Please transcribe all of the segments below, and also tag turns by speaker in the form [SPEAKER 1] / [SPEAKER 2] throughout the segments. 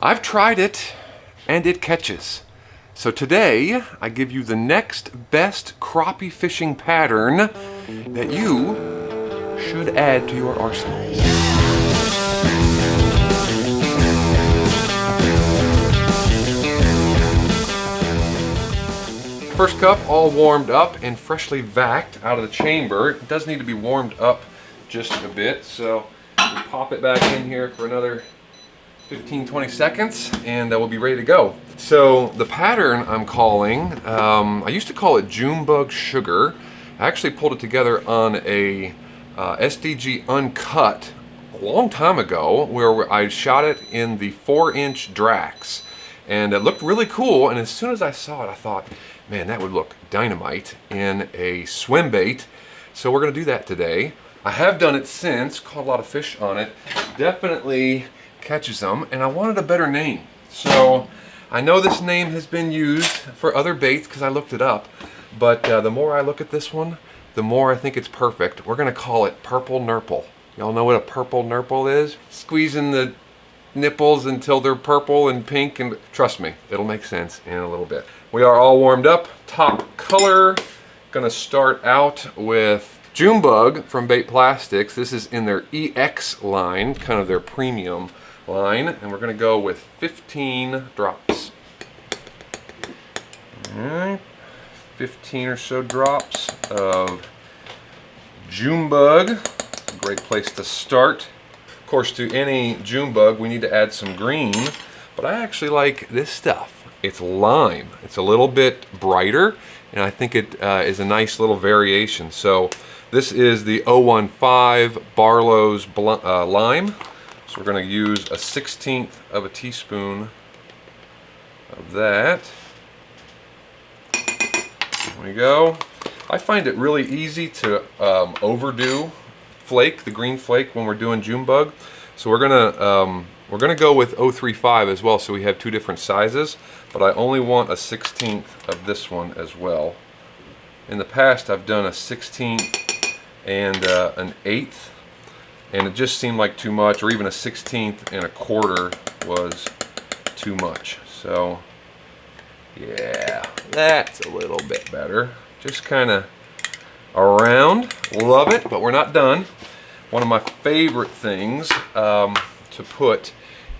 [SPEAKER 1] I've tried it and it catches. So today I give you the next best crappie fishing pattern that you should add to your arsenal. First cup all warmed up and freshly vacuumed out of the chamber. It does need to be warmed up just a bit, so we pop it back in here for another 15-20 seconds and we'll be ready to go. So the pattern I'm calling, I used to call it Junebug Sugar. I actually pulled it together on a SDG Uncut a long time ago where I shot it in the 4-inch Drax. And it looked really cool, and as soon as I saw it I thought, man, that would look dynamite in a swim bait. So we're gonna do that today. I have done it since, caught a lot of fish on it. Definitely catches them, and I wanted a better name. So I know this name has been used for other baits because I looked it up, but the more I look at this one, the more I think it's perfect. We're gonna call it Purple Nurple. Y'all know what a purple Nurple is? Squeezing the nipples until they're purple and pink, and trust me, it'll make sense in a little bit. We are all warmed up. Top color, gonna start out with Junebug from BaitPlastics. This is in their EX line, kind of their premium line, and we're gonna go with 15 drops. All right, 15 or so drops of Junebug. Great place to start. Of course, to any Junebug, we need to add some green, but I actually like this stuff. It's lime. It's a little bit brighter, and I think it is a nice little variation. So this is the 015 Barlow's lime. So we're gonna use a 1/16 of a teaspoon of that. There we go. I find it really easy to overdo flake, the green flake, when we're doing Junebug. So we're gonna go with 035 as well, so we have two different sizes, but I only want a 1/16 of this one as well. In the past I've done a 1/16 and an 1/8, and it just seemed like too much, or even a 1/16 and a quarter was too much. So yeah, that's a little bit better. Just kind of around. Love it, but we're not done. One of my favorite things to put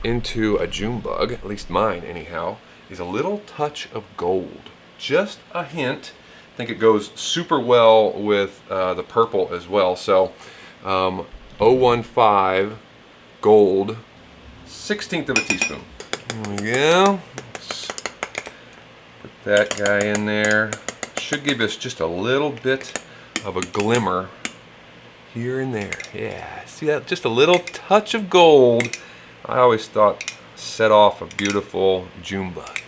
[SPEAKER 1] into a Junebug, at least mine anyhow, is a little touch of gold. Just a hint. I think it goes super well with the purple as well. So 015 gold, 1/16 of a teaspoon. There we go. Let's put that guy in there. Should give us just a little bit of a glimmer here and there. Yeah, see that? Just a little touch of gold. I always thought set off a beautiful Junebug.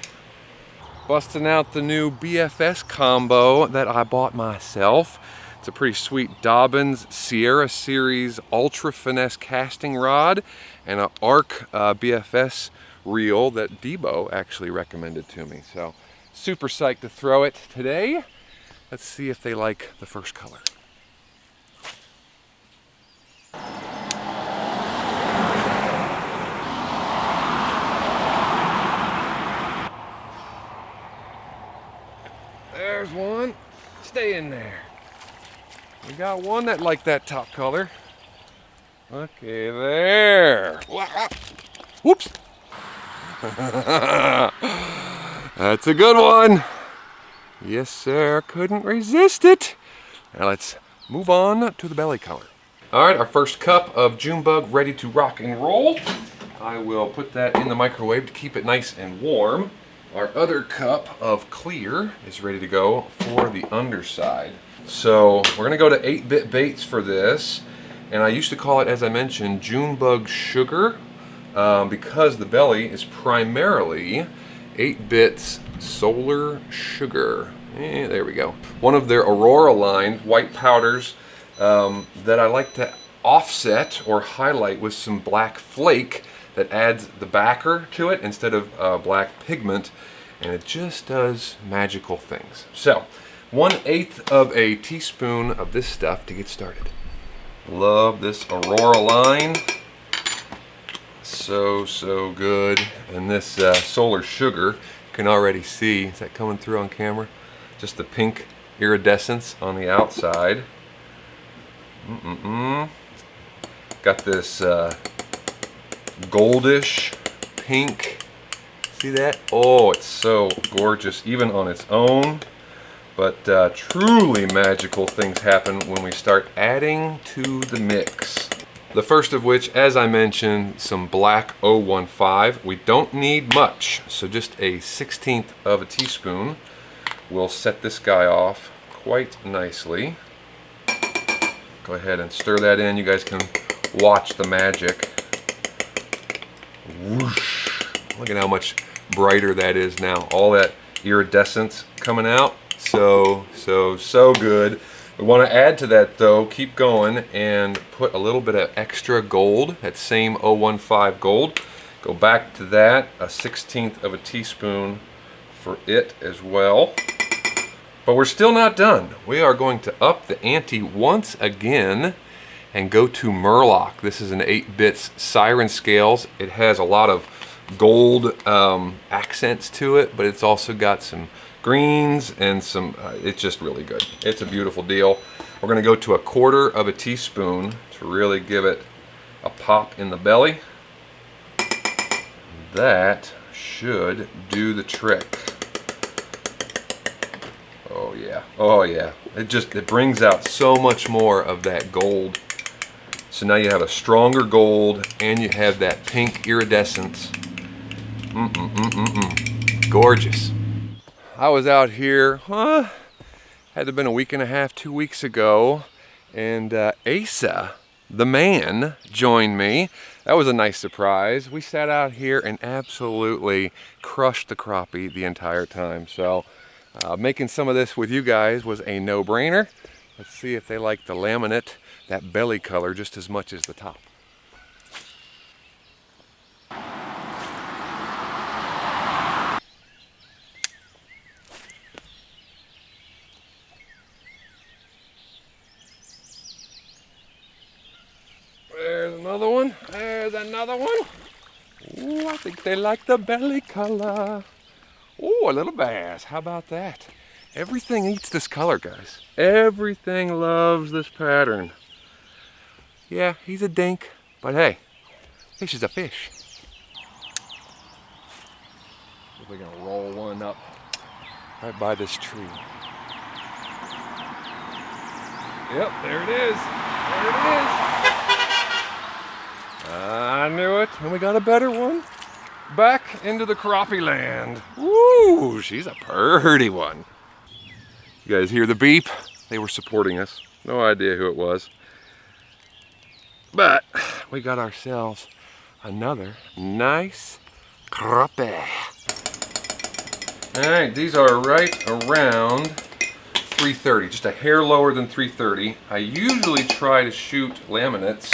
[SPEAKER 1] Busting out the new BFS combo that I bought myself. It's a pretty sweet Dobbins Sierra Series Ultra Finesse casting rod and an ARC BFS reel that Debo actually recommended to me. So super psyched to throw it today. Let's see if they like the first color. There's one. Stay in there. We got one that liked that top color. Okay, there. Whoops. That's a good one. Yes, sir. Couldn't resist it. Now let's move on to the belly color. All right, our first cup of Junebug ready to rock and roll. I will put that in the microwave to keep it nice and warm. Our other cup of clear is ready to go for the underside. So we're gonna go to 8-bit baits for this. And I used to call it, as I mentioned, Junebug Sugar because the belly is primarily 8-bits solar sugar. There we go. One of their Aurora line white powders that I like to offset or highlight with some black flake that adds the backer to it instead of black pigment, and it just does magical things. So 1/8 of a teaspoon of this stuff to get started. Love this Aurora line. So good. And this solar sugar, you can already see, is that coming through on camera? Just the pink iridescence on the outside. Got this goldish pink. See that? Oh, it's so gorgeous even on its own. But truly magical things happen when we start adding to the mix. The first of which, as I mentioned, some black 015. We don't need much, so just a 1/16 of a teaspoon will set this guy off quite nicely. Go ahead and stir that in. You guys can watch the magic. Whoosh. Look at how much brighter that is now. All that iridescence coming out. So good. We want to add to that though, keep going and put a little bit of extra gold, that same 015 gold. Go back to that, a 1/16 of a teaspoon for it as well. But we're still not done. We are going to up the ante once again and go to Murloc. This is an 8-bit siren scales. It has a lot of gold accents to it, but it's also got some greens and some, it's just really good. It's a beautiful deal. We're gonna go to a 1/4 of a teaspoon to really give it a pop in the belly. That should do the trick. Oh yeah, oh yeah. It brings out so much more of that gold. So now you have a stronger gold and you have that pink iridescence. Gorgeous. I was out here, had to have been a week and a half, 2 weeks ago, and Asa, the man, joined me. That was a nice surprise. We sat out here and absolutely crushed the crappie the entire time. So making some of this with you guys was a no-brainer. Let's see if they like the laminate, that belly color, just as much as the top. There's another one. There's another one. Ooh, I think they like the belly color. Ooh, a little bass. How about that? Everything eats this color, guys. Everything loves this pattern. Yeah, he's a dink, but hey, fish is a fish. We're gonna roll one up right by this tree. Yep, there it is. There it is. I knew it, and we got a better one. Back into the crappie land. Woo, she's a pretty one. You guys hear the beep? They were supporting us. No idea who it was. But we got ourselves another nice crappie. All right, these are right around 330, just a hair lower than 330. I usually try to shoot laminates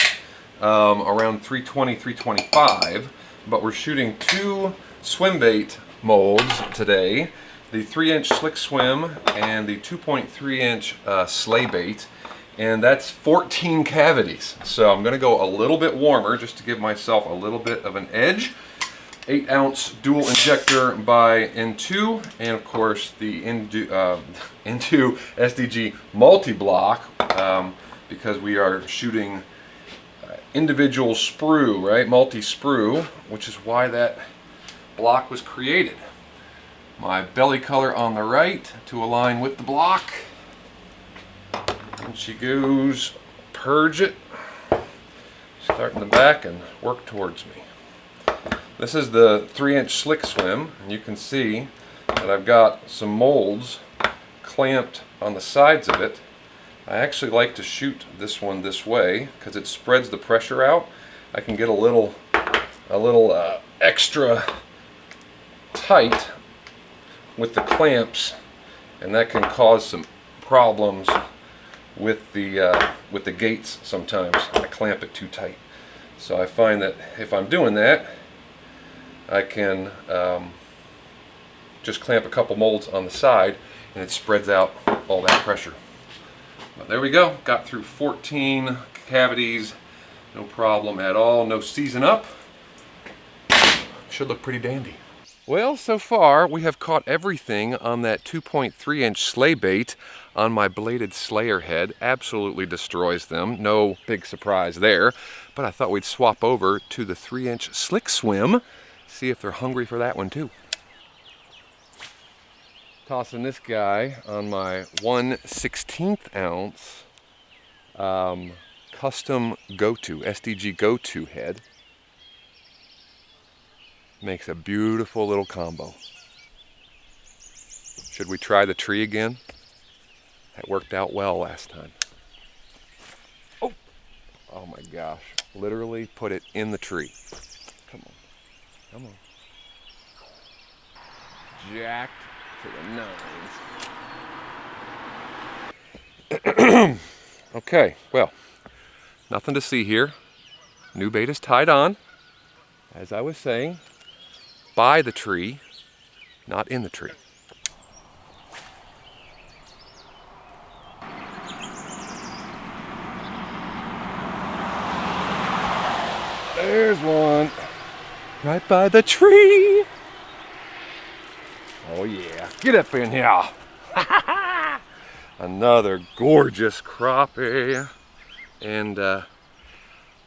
[SPEAKER 1] around 320, 325, but we're shooting 2 Swimbait molds today, the 3-inch Slick Swim and the 2.3-inch Sleigh Bait, and that's 14 cavities. So I'm gonna go a little bit warmer just to give myself a little bit of an edge. 8-ounce dual injector by N2, and of course the N2 SDG multi-block, because we are shooting individual sprue, right? Multi-sprue, which is why that block was created. My belly color on the right to align with the block. And she goes, purge it. Start in the back and work towards me. This is the 3-inch Slick Swim, and you can see that I've got some molds clamped on the sides of it. I actually like to shoot this one this way because it spreads the pressure out. I can get a little extra tight with the clamps, and that can cause some problems with the gates sometimes. I clamp it too tight. So I find that if I'm doing that, I can just clamp a couple molds on the side and it spreads out all that pressure. But there we go, got through 14 cavities, no problem at all, no season up. should look pretty dandy. Well, so far we have caught everything on that 2.3-inch sleigh bait on my bladed slayer head. Absolutely destroys them. No big surprise there. But I thought we'd swap over to the 3-inch slick swim, see if they're hungry for that one too. Tossing this guy on my 1/16 ounce custom go-to, SDG go-to head. Makes a beautiful little combo. Should we try the tree again? That worked out well last time. Oh, oh my gosh. Literally put it in the tree. Come on, come on. Jacked to the nines. Okay, well, nothing to see here. New bait is tied on, as I was saying. By the tree, not in the tree. There's one, right by the tree. Oh yeah, get up in here. Another gorgeous crappie. And I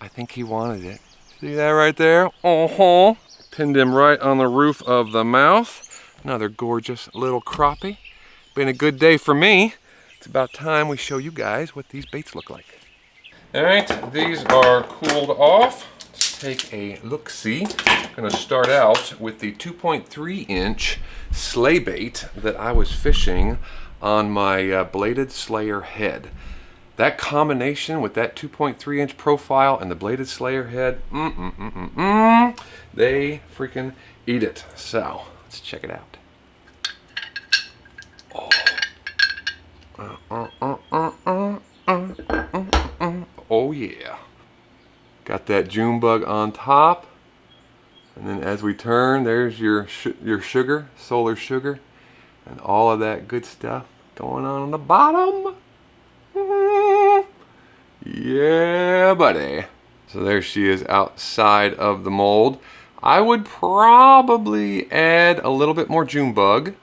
[SPEAKER 1] think he wanted it. See that right there? Uh-huh. Pinned him right on the roof of the mouth. Another gorgeous little crappie. Been a good day for me. It's about time we show you guys what these baits look like. All right, these are cooled off. Let's take a look-see. I'm gonna start out with the 2.3-inch sleigh bait that I was fishing on my bladed slayer head. That combination with that 2.3-inch profile and the bladed slayer head, they freaking eat it. So let's check it out. Oh yeah. Got that Junebug on top. And then as we turn, there's your sugar, solar sugar, and all of that good stuff going on the bottom. Yeah, buddy. So there she is outside of the mold. I would probably add a little bit more Junebug.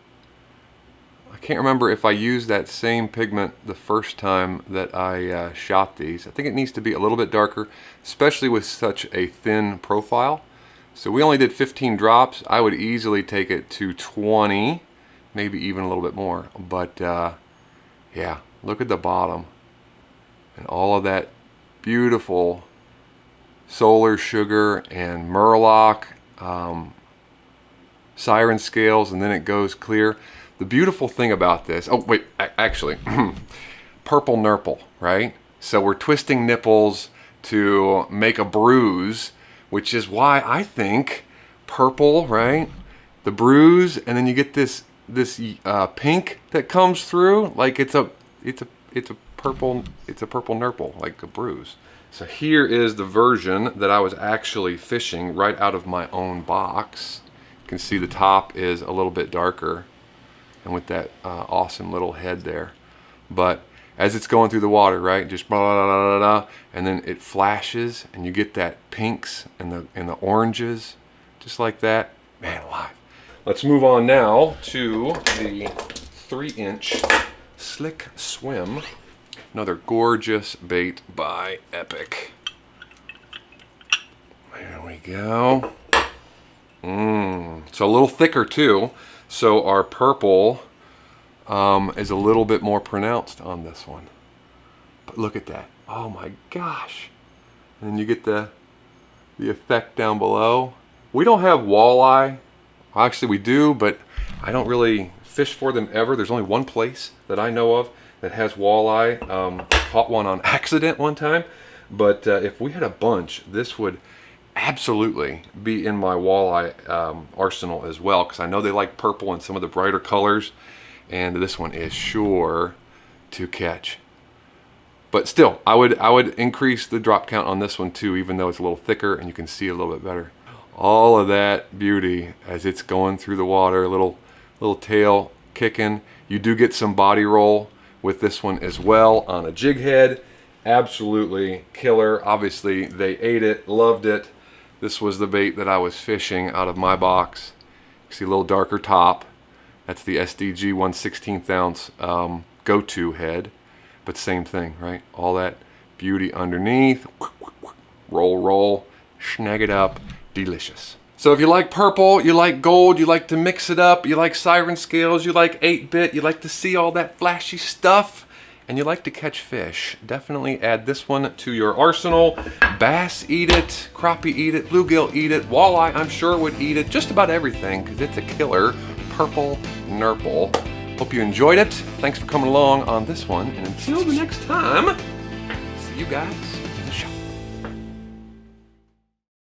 [SPEAKER 1] I can't remember if I used that same pigment the first time that I shot these. I think it needs to be a little bit darker, especially with such a thin profile. So we only did 15 drops. I would easily take it to 20, maybe even a little bit more. But yeah, look at the bottom. And all of that beautiful solar sugar and murloc, siren scales, and then it goes clear. The beautiful thing about this, oh wait, actually, purple Nurple, right? So we're twisting nipples to make a bruise, which is why I think purple, right? The bruise, and then you get this pink that comes through, like it's a purple Nurple, like a bruise. So here is the version that I was actually fishing right out of my own box. You can see the top is a little bit darker, and with that awesome little head there. But as it's going through the water, right, just blah, blah, blah, blah, blah, and then it flashes, and you get that pinks and the oranges, just like that. Man alive. Let's move on now to the 3-inch Slick Swim. Another gorgeous bait by Epic. There we go. So a little thicker too. So our purple is a little bit more pronounced on this one. But look at that. Oh my gosh. And then you get the effect down below. We don't have walleye. Actually we do, but I don't really fish for them ever. There's only one place that I know of that has walleye. Caught one on accident one time, but if we had a bunch, this would absolutely be in my walleye arsenal as well, because I know they like purple and some of the brighter colors, and this one is sure to catch. But still, I would increase the drop count on this one too, even though it's a little thicker and you can see a little bit better. All of that beauty as it's going through the water, little tail kicking. You do get some body roll with this one as well on a jig head. Absolutely killer. Obviously they ate it, loved it. This was the bait that I was fishing out of my box. You see a little darker top. That's the SDG 1/16 ounce go-to head. But same thing, right? All that beauty underneath. Roll, roll, snag it up, delicious. So if you like purple, you like gold, you like to mix it up, you like siren scales, you like 8-bit, you like to see all that flashy stuff, and you like to catch fish, definitely add this one to your arsenal. Bass eat it, crappie eat it, bluegill eat it, walleye I'm sure would eat it, just about everything, because it's a killer purple Nurple. Hope you enjoyed it. Thanks for coming along on this one, and until the next time, see you guys